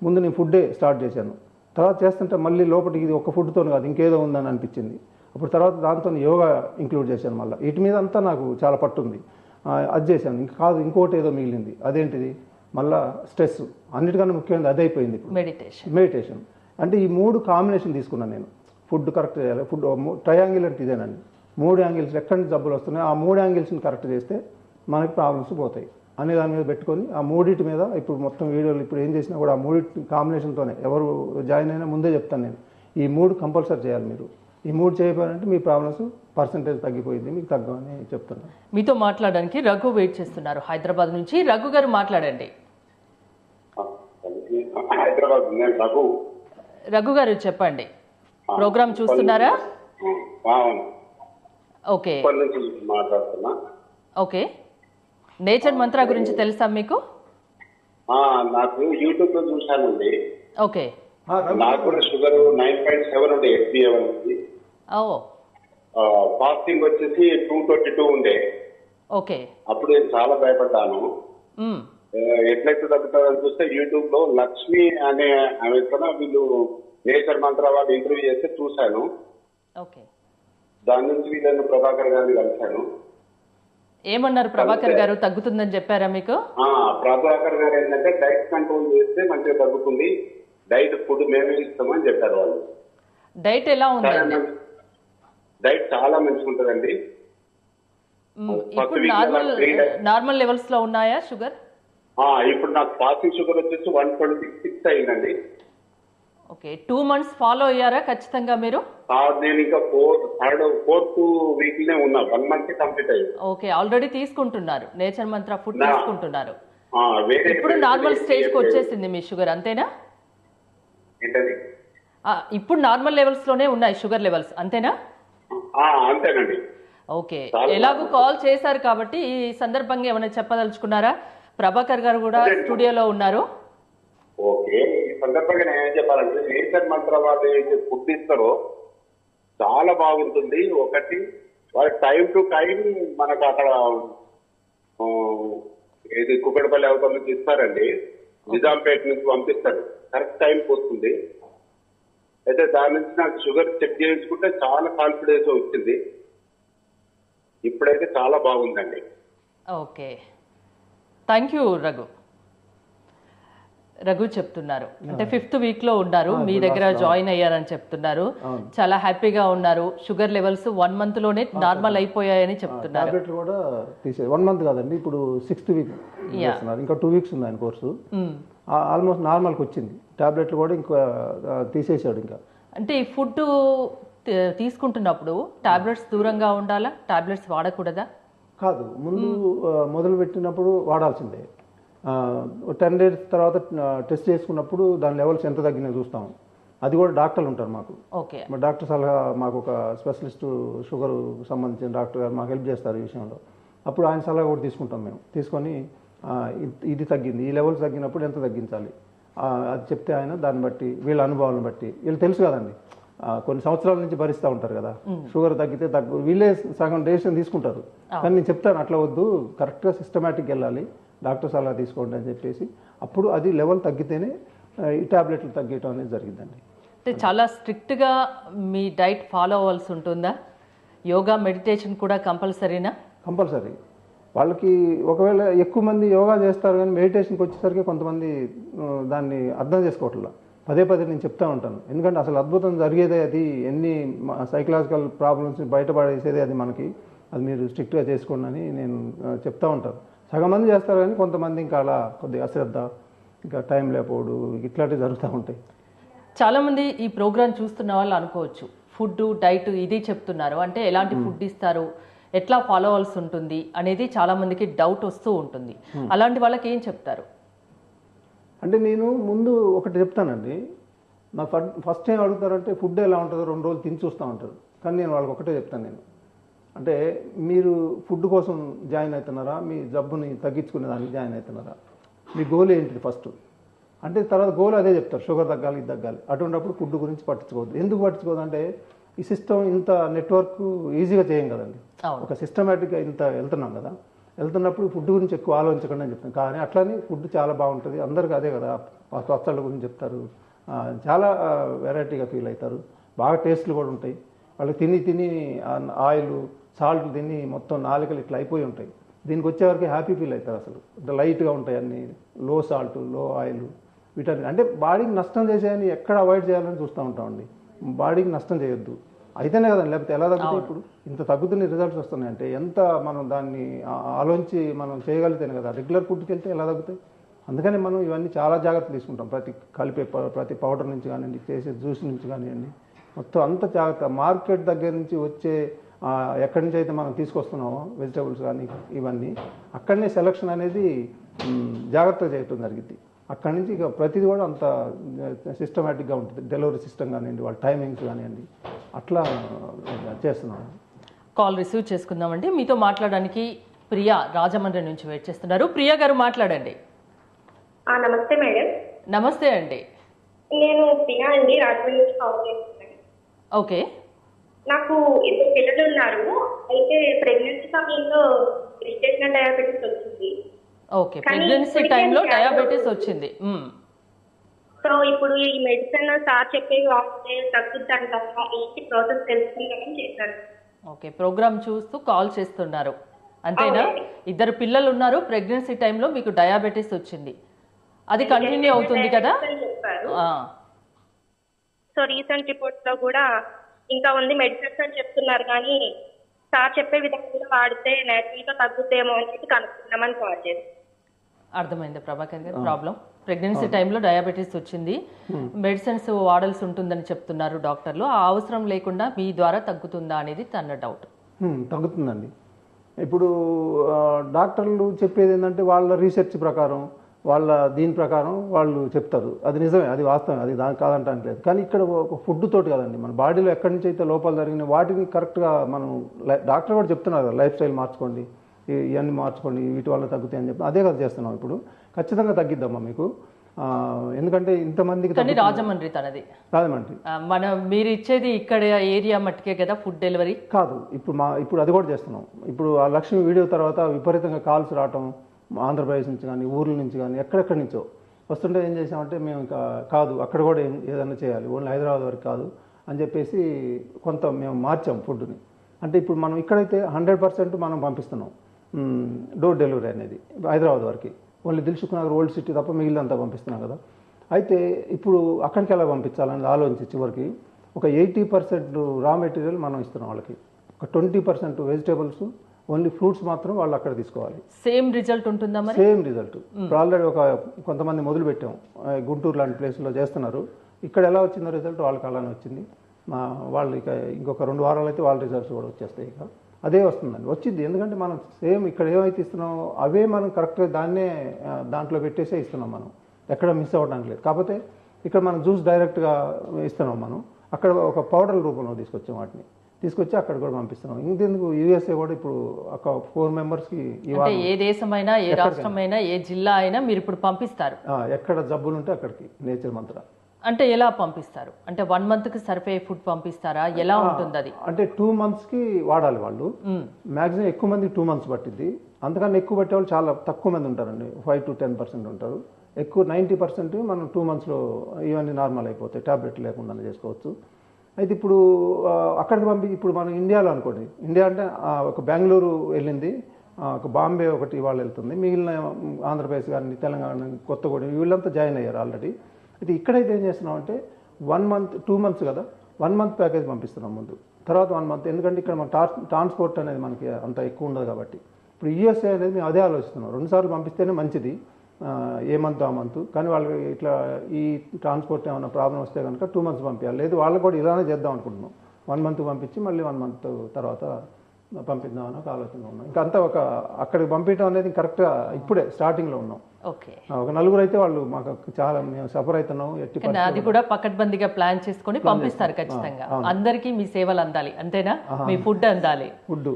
ముందు నేను ఫుడ్డే స్టార్ట్ చేశాను. తర్వాత చేస్తుంటే మళ్ళీ లోపలికి ఇది ఒక ఫుడ్తో కాదు ఇంకేదో ఉందని అనిపించింది. అప్పుడు తర్వాత దాంతో యోగా ఇంక్లూడ్ చేశాను. మళ్ళీ వీటి మీద అంతా నాకు చాలా పట్టుంది. అది చేశాను. ఇంకా కాదు ఇంకోటి ఏదో మిగిలింది. అదేంటిది? మళ్ళీ స్ట్రెస్ అన్నిటికన్నా ముఖ్యమైనది అదే అయిపోయింది. ఇప్పుడు మెడిటేషన్ అంటే ఈ 3 కాంబినేషన్ తీసుకున్నాను నేను. ఫుడ్ కరెక్ట్ చేయాలి. ఫుడ్ ట్రయాంగిల్ అంటే ఇదేనండి. 3 యాంగిల్స్ ఎక్కడి నుంచి జబ్బులు వస్తున్నాయి ఆ 3 యాంగిల్స్ని కరెక్ట్ చేస్తే మనకి ప్రాబ్లమ్స్ పోతాయి అనే దాని మీద పెట్టుకొని ఆ 3 మీద ఇప్పుడు మొత్తం వీడియోలు ఇప్పుడు ఏం చేసినా కూడా ఆ 3 కాంబినేషన్తోనే ఎవరు జాయిన్ అయినా ముందే చెప్తాను నేను. ఈ 3 కంపల్సరీ చేయాలి. మీరు ఈ 3 చేయకపోయారంటే మీ ప్రాబ్లమ్స్ పర్సెంటేజ్ తగ్గిపోయింది, మీకు తగ్గమని చెప్తున్నాను. మీతో మాట్లాడడానికి రఘు వెయిట్ చేస్తున్నారు హైదరాబాద్ నుంచి. రఘు గారు మాట్లాడండి. రఘు గారు చెప్పండి, ప్రోగ్రామ్ చూస్తున్నారా? Okay okay. నేచర్ మంత్ర గురించి తెలుసా మీకు? నాకు యూట్యూబ్ లో చూసానండి. ఓకే. నాకు కూడా షుగర్ 9.7 ఉండే HbA1. ఫాస్టింగ్ వచ్చేసి 222 ఉండే. ఓకే. అప్పుడు నేను చాలా భయపడ్డాను. ఎట్లయితే తగ్గుతుందని చూస్తే యూట్యూబ్ లో లక్ష్మి అనే ఆమె వీళ్ళు నేచర్ మంత్ర వాళ్ళు ఇంటర్వ్యూ చేస్తే చూశాను. ఓకే. దాని నుంచి వీళ్ళని ప్రభాకర్ గారిని కలిశాను. ఏమన్నారు ప్రభాకర్ గారు? తగ్గుతుందని చెప్పారా మీకు? ప్రభాకర్ గారు ఏంటంటే డైట్ కంట్రోల్ చేస్తే మంచిగా తగ్గుతుంది, డైట్ ఫుడ్ మేమే ఇస్తామని చెప్పారు వాళ్ళు. డైట్ ఎలా ఉందండి? డైట్ చాలా మంచిగా ఉంటుందండి. ఇప్పుడు నార్మల్ లెవెల్స్ లో ఉన్నాయా షుగర్? ఇప్పుడు నాకు ఫాస్టింగ్ షుగర్ వచ్చేసి 126 అయిందండి. ఓకే. 2 months ఫాలో అయ్యారా ఖచ్చితంగా మీరు? నేను ఇంకా ఫోర్త్ వీక్ నే ఉన్నా. 1 month కంప్లీట్ అయ్యింది. ఓకే. ఆల్రెడీ తీసుకుంటున్నారు నేచర్ మంత్ర ఫుడ్ తీసుకుంటున్నారు. ఇప్పుడు నార్మల్ స్టేజ్ కి వచ్చేసింది మీ షుగర్, అంతేనా? ఇప్పుడు నార్మల్ లెవెల్స్ లోనే ఉన్నాయి షుగర్ లెవెల్స్, అంతేనా? అంతేనండి. ఓకే. ఎలాగో కాల్ చేశారు కాబట్టి ఈ సందర్భంగా ఏమైనా చెప్పదలుచుకున్నారా? ప్రభాకర్ గారు కూడా స్టూడియోలో ఉన్నారు. ఓకే. ఈ సందర్భంగా నేను ఏం చెప్పాలంటే నేచర్ మంత్ర వాళ్ళు ఏదైతే ఫుడ్ ఇస్తారో చాలా బాగుంటుంది. ఒకటి వాళ్ళు టైం టు టైం మనకు అక్కడ ఏది కుక్కడపల్లి అవతల నుంచి ఇస్తారండి, నిజాంపేట నుంచి పంపిస్తారు, కరెక్ట్ టైంకి వస్తుంది. అయితే దాని నుంచి నాకు షుగర్ చెక్ చేయించుకుంటే చాలా కాన్ఫిడెన్స్ వచ్చింది. ఇప్పుడైతే చాలా బాగుందండి. Okay. Thank you Raghu. Raghu చెప్తున్నారు అంటే 5th week లో ఉన్నారు, మీ దగ్గర జాయిన్ అయ్యారని చెప్తున్నారు. చాలా హ్యాపీగా ఉన్నారు. షుగర్ లెవెల్స్ 1 month లోనే నార్మల్ అయిపోయాయని చెప్తున్నారు. కూడా 1 month కాదండి, ఇప్పుడు 6th week చేస్తున్నారు. ఇంకా 2 weeks ఉంది ఆయన కోర్సు. ఆల్మోస్ట్ నార్మల్కి వచ్చింది. టాబ్లెట్లు కూడా ఇంకా తీసేసాడు. ఇంకా అంటే ఈ ఫుడ్ తీసుకుంటున్నప్పుడు టాబ్లెట్స్ దూరంగా ఉండాలా? టాబ్లెట్స్ వాడకూడదా? కాదు, ముందు మొదలు పెట్టినప్పుడు వాడాల్సిందే. 10 days తర్వాత టెస్ట్ చేసుకున్నప్పుడు దాని లెవెల్స్ ఎంత తగ్గినా చూస్తాం. అది కూడా డాక్టర్లు ఉంటారు మాకు. ఓకే. డాక్టర్ సలహా మాకు ఒక స్పెషలిస్ట్ షుగర్ సంబంధించిన డాక్టర్ గారు మాకు హెల్ప్ చేస్తారు ఈ విషయంలో. అప్పుడు ఆయన సలహా కూడా తీసుకుంటాం మేము. తీసుకొని ఇది తగ్గింది, ఈ లెవెల్స్ తగ్గినప్పుడు ఎంత తగ్గించాలి అది చెప్తే ఆయన దాన్ని బట్టి వీళ్ళ అనుభవాలను బట్టి వీళ్ళు తెలుసు కదండి, కొన్ని సంవత్సరాల నుంచి భరిస్తూ ఉంటారు కదా. షుగర్ తగ్గితే వీళ్ళే సగం డెసిషన్ తీసుకుంటారు. కానీ నేను చెప్తాను అట్లా వద్దు, కరెక్ట్గా సిస్టమేటిక్ వెళ్ళాలి, డాక్టర్ సలహా తీసుకోండి అని చెప్పేసి అప్పుడు అది లెవెల్ తగ్గితేనే ఈ టాబ్లెట్లు తగ్గటం అనేది జరిగిందండి. అంటే చాలా స్ట్రిక్ట్గా మీ డైట్ ఫాలో అవ్వాల్సి ఉంటుందా? యోగా మెడిటేషన్ కూడా కంపల్సరీనా? కంపల్సరీ. వాళ్ళకి ఒకవేళ ఎక్కువ మంది యోగా చేస్తారు కానీ మెడిటేషన్కి వచ్చేసరికి కొంతమంది దాన్ని అర్థం చేసుకోవట్లేదు. పదే నేను చెప్తా ఉంటాను, ఎందుకంటే అసలు అద్భుతం జరిగేదే అది. ఎన్ని సైకలాజికల్ ప్రాబ్లమ్స్ బయటపడేసేదే అది మనకి. అది మీరు స్ట్రిక్ట్గా చేసుకోండి అని నేను చెప్తా ఉంటాను. సగం మంది చేస్తారు కానీ కొంతమంది ఇంకా అలా కొద్దిగా అశ్రద్ధ, ఇంకా టైం లేకపోవడు, ఇట్లాంటివి జరుగుతూ ఉంటాయి. చాలామంది ఈ ప్రోగ్రామ్ చూస్తున్న వాళ్ళు అనుకోవచ్చు ఫుడ్ డైట్ ఇది చెప్తున్నారు అంటే ఎలాంటి ఫుడ్ ఇస్తారు, ఎట్లా ఫాలో అవ్వాల్సి ఉంటుంది అనేది చాలామందికి డౌట్ వస్తూ ఉంటుంది. అలాంటి వాళ్ళకి ఏం చెప్తారు? అంటే నేను ముందు ఒకటి చెప్తానండి. నాకు ఫస్ట్ ఏం అడుగుతారంటే ఫుడ్ ఎలా ఉంటుందో 2 రోజులు తిని చూస్తూ ఉంటారు. కానీ నేను వాళ్ళకి ఒకటే చెప్తాను, నేను అంటే మీరు ఫుడ్ కోసం జాయిన్ అవుతున్నారా, మీ జబ్బుని తగ్గించుకునే దానికి జాయిన్ అవుతున్నారా, మీ గోల్ ఏంటిది ఫస్ట్ అంటే. తర్వాత గోల్ అదే చెప్తారు, షుగర్ తగ్గాలి, ఇది తగ్గాలి. అటువంటిప్పుడు ఫుడ్ గురించి పట్టించుకోవద్దు. ఎందుకు పట్టించుకోవద్దు అంటే ఈ సిస్టమ్ ఇంత నెట్వర్క్ ఈజీగా చేయం కదండి. ఒక సిస్టమేటిక్గా ఇంత వెళ్తున్నాం కదా, వెళ్తున్నప్పుడు ఫుడ్ గురించి ఎక్కువ ఆలోచించకండి అని చెప్తాను. కానీ అట్లని ఫుడ్ చాలా బాగుంటుంది, అందరికీ అదే కదా పచ్చళ్ళ గురించి చెప్తారు, చాలా వెరైటీగా ఫీల్ అవుతారు, బాగా టేస్ట్లు కూడా ఉంటాయి. వాళ్ళు తిని ఆయిల్ సాల్ట్ తిని మొత్తం నాలుకలు ఇట్లా అయిపోయి ఉంటాయి. దీనికి వచ్చేవరకు హ్యాపీ ఫీల్ అవుతారు. అసలు లైట్గా ఉంటాయి అన్నీ, లో సాల్ట్ లో ఆయిల్, వీటన్ని అంటే బాడీకి నష్టం చేసేయని ఎక్కడ అవాయిడ్ చేయాలని చూస్తూ ఉంటామండి. బాడీకి నష్టం చేయొద్దు, అయితేనే కదండి, లేకపోతే ఎలా తగ్గుతాయి? ఇప్పుడు ఇంత తగ్గుతున్న రిజల్ట్స్ వస్తున్నాయి అంటే ఎంత మనం దాన్ని ఆలోచించి మనం చేయగలిగితేనే కదా. రెగ్యులర్ ఫుడ్కి వెళ్తే ఎలా తగ్గుతాయి? అందుకని మనం ఇవన్నీ చాలా జాగ్రత్తలు తీసుకుంటాం. ప్రతి పౌడర్ నుంచి కానివ్వండి, చేసే జ్యూస్ నుంచి కానివ్వండి, మొత్తం అంత జాగ్రత్త. మార్కెట్ దగ్గర నుంచి వచ్చే ఎక్కడి నుంచి అయితే మనం తీసుకొస్తున్నామో వెజిటబుల్స్ కానీ ఇవన్నీ, అక్కడనే సెలక్షన్ అనేది జాగ్రత్తగా చేయటం జరిగింది. అక్కడి నుంచి ఇక ప్రతిదీ కూడా అంత సిస్టమేటిక్గా ఉంటుంది. డెలివరీ సిస్టమ్ కానివ్వండి, వాళ్ళ టైమింగ్స్ కానివ్వండి, అట్లా చేస్తున్నాం. కాల్ రిసీవ్ చేసుకుందామండి. మీతో మాట్లాడడానికి ప్రియా రాజమండ్రి నుంచి వెయిట్ చేస్తున్నారు. ప్రియా గారు మాట్లాడండి. నమస్తే మేడం. నమస్తే అండి. నేను ప్రియా అండి, రాజమండ్రి నుంచి కాల్ చేస్తున్నాను. ఓకే. నాకు 2 పిల్లలు ఉన్నారు. అయితే ప్రెగ్నెన్సీ సమయంలో గెస్టేషనల్ డయాబెటీస్ వచ్చింది. ఓకే, ప్రెగ్నెన్సీ టైంలో డయాబెటీస్ వచ్చింది. సో ఇప్పుడు ఈ మెడిసిన్ సార్ చెప్పేవి వాడితే తగ్గుద్ది అంటారా? ఏంటి ప్రాసెస్ తెలుసుకుందామని చేశాను. ఓకే, ప్రోగ్రామ్ చూస్తూ కాల్ చేస్తున్నారు అంతేనా? 2 పిల్లలు ఉన్నారు, ప్రెగ్నెన్సీ టైంలో మీకు డయాబెటీస్ వచ్చింది, అది కంటిన్యూ అవుతుంది కదా? సో రీసెంట్ రిపోర్ట్స్ లో కూడా ఇంకా ఉంది మెడిసిన్స్ అని చెప్తున్నారు, కానీ సార్ చెప్పే విధంగా కూడా వాడితే నేచురల్ గా తగ్గుతాయేమో అని చెప్పి కనుక్కుందామని కాల్ చేసి. అర్థమైంది ప్రభాకర్ గారు ప్రాబ్లం. ప్రెగ్నెన్సీ టైంలో డయాబెటీస్ వచ్చింది, మెడిసిన్స్ వాడాల్సి ఉంటుందని చెప్తున్నారు డాక్టర్లు. ఆ అవసరం లేకుండా మీ ద్వారా తగ్గుతుందా అనేది తన డౌట్. తగ్గుతుందండి. ఇప్పుడు డాక్టర్లు చెప్పేది ఏంటంటే వాళ్ళ రీసెర్చ్ ప్రకారం, వాళ్ళ దీని ప్రకారం వాళ్ళు చెప్తారు. అది నిజమే, అది వాస్తవం, అది దాని కాదంటానికి లేదు. కానీ ఇక్కడ ఒక ఫుడ్ తోటి కదండి, మన బాడీలో ఎక్కడి నుంచి అయితే లోపాలు జరిగిన వాటిని కరెక్ట్గా మనం డాక్టర్ కూడా చెప్తున్నారు, లైఫ్ స్టైల్ మార్చుకోండి, ఇవన్నీ మార్చుకోండి, వీటి వల్ల తగ్గుతాయి అని చెప్పి అదే కదా చేస్తున్నాం. ఇప్పుడు ఖచ్చితంగా తగ్గిద్దామా మీకు, ఎందుకంటే ఇంతమందికి. కానీ రాజమండ్రి తనది రాజమండ్రి మీరు ఇచ్చేది ఇక్కడ ఏరియా మట్టుకే కదా ఫుడ్ డెలివరీ? కాదు, ఇప్పుడు అది కూడా చేస్తున్నాం. ఇప్పుడు ఆ లక్ష్మి వీడియో తర్వాత విపరీతంగా కాల్స్ రావటం, ఆంధ్రప్రదేశ్ నుంచి కానీ ఊర్ల నుంచి కానీ ఎక్కడెక్కడి నుంచో వస్తుంటే ఏం చేసామంటే మేము ఇంకా కాదు, అక్కడ కూడా ఏదైనా చేయాలి, ఓన్లీ హైదరాబాద్ వరకు కాదు అని చెప్పేసి కొంత మేము మార్చాం ఫుడ్ని. అంటే ఇప్పుడు మనం ఇక్కడైతే 100% మనం పంపిస్తున్నాం డోర్ డెలివరీ అనేది హైదరాబాద్ వరకు, only Dilsukh Nagar old city తప్ప మిగిలినంతా పంపిస్తున్నాం కదా. అయితే ఇప్పుడు అక్కడికి ఎలా పంపించాలని ఆలోచించి చివరికి ఒక 80% రా మెటీరియల్ మనం ఇస్తున్నాం వాళ్ళకి, ఒక 20% వెజిటేబుల్స్, ఓన్లీ ఫ్రూట్స్ మాత్రం వాళ్ళు అక్కడ తీసుకోవాలి. సేమ్ రిజల్ట్ ఉంటుందా? Same result. ఇప్పుడు ఆల్రెడీ కొంతమంది మొదలు పెట్టాం, గుంటూరు లాంటి ప్లేస్లో చేస్తున్నారు. ఇక్కడ ఎలా వచ్చిందో రిజల్ట్ వాళ్ళకి అలానే వచ్చింది. వాళ్ళు ఇంకొక 2 వారాలు అయితే వాళ్ళ రిజల్ట్స్ కూడా వచ్చేస్తాయి. ఇక అదే వస్తుందండి, వచ్చింది. ఎందుకంటే మనం సేమ్ ఇక్కడ ఏమైతే ఇస్తున్నామో అవే మనం కరెక్ట్గా దాంట్లో పెట్టేసే ఇస్తున్నాం, మనం ఎక్కడ మిస్ అవ్వడానికి లేదు. కాకపోతే ఇక్కడ మనం జ్యూస్ డైరెక్ట్గా ఇస్తున్నాం, మనం అక్కడ ఒక పౌడర్ రూపంలో తీసుకొచ్చాం, వాటిని తీసుకొచ్చి అక్కడ కూడా పంపిస్తున్నాం. ఇంకెందుకు యూఎస్ఏ కూడా ఇప్పుడు ఒక 4 మెంబర్స్కి, ఏ దేశమైనా, ఏ రాష్ట్రమైనా, ఏ జిల్లా అయినా మీరు ఇప్పుడు పంపిస్తారు. ఎక్కడ జబ్బులు ఉంటే అక్కడికి నేచర్ మంత్ర. అంటే ఎలా పంపిస్తారు? అంటే 1 మంత్కి సరిపోయే ఫుడ్ పంపిస్తారా? ఎలా ఉంటుంది అది? అంటే 2 మంత్స్కి వాడాలి వాళ్ళు. మ్యాక్సిమం ఎక్కువ మంది 2 మంత్స్ పట్టింది. అంతకన్నా ఎక్కువ పట్టే వాళ్ళు చాలా తక్కువ మంది ఉంటారండి, 5 to 10% ఉంటారు. ఎక్కువ 90% మనం 2 మంత్స్లో ఇవన్నీ నార్మల్ అయిపోతాయి, టాబ్లెట్ లేకుండానే చేసుకోవచ్చు. అయితే ఇప్పుడు అక్కడికి ఇప్పుడు మనం ఇండియాలో అనుకోండి, ఇండియా అంటే ఒక బెంగళూరు వెళ్ళింది, ఒక బాంబే ఒకటి వాళ్ళు వెళ్తుంది, మిగిలిన ఆంధ్రప్రదేశ్ కానీ తెలంగాణ, కొత్తగూడెం వీళ్ళంతా జాయిన్ అయ్యారు ఆల్రెడీ. అయితే ఇక్కడైతే ఏం చేస్తున్నాం అంటే 1 మంత్ 2 మంత్స్ కదా, 1 మంత్ ప్యాకేజ్ పంపిస్తున్నాం ముందు, తర్వాత 1 మంత్. ఎందుకంటే ఇక్కడ మన ట్రాన్స్పోర్ట్ అనేది మనకి అంత ఎక్కువ ఉండదు కాబట్టి. ఇప్పుడు యూఎస్ఏ అనేది మేము అదే ఆలోచిస్తున్నాం, 2 సార్లు పంపిస్తేనే మంచిది, ఏ మంత్ ఆ మంత్. కానీ వాళ్ళకి ఇట్లా ఈ ట్రాన్స్పోర్ట్ ఏమైనా ప్రాబ్లం వస్తే కనుక 2 మంత్స్ పంపించాలి. లేదు వాళ్ళు కూడా ఇలానే చేద్దాం అనుకుంటున్నాం, 1 మంత్ పంపించి మళ్ళీ 1 మంత్ తర్వాత పంపిద్దామని ఒక ఆలోచన ఉన్నాం. ఇంకా అంతా అక్కడికి పంపించడం అనేది కరెక్ట్గా ఇప్పుడే స్టార్టింగ్లో ఉన్నాం. ఓకే, ఒక 4 అయితే వాళ్ళు మాకు చాలా మేము సఫర్ అవుతున్నాం. అది కూడా పకడ్బందీగా ప్లాన్ చేసుకొని పంపిస్తారు ఖచ్చితంగా. అందరికీ మీ సేవలు అందాలి అంతేనా? మీ ఫుడ్ అందాలి. ఫుడ్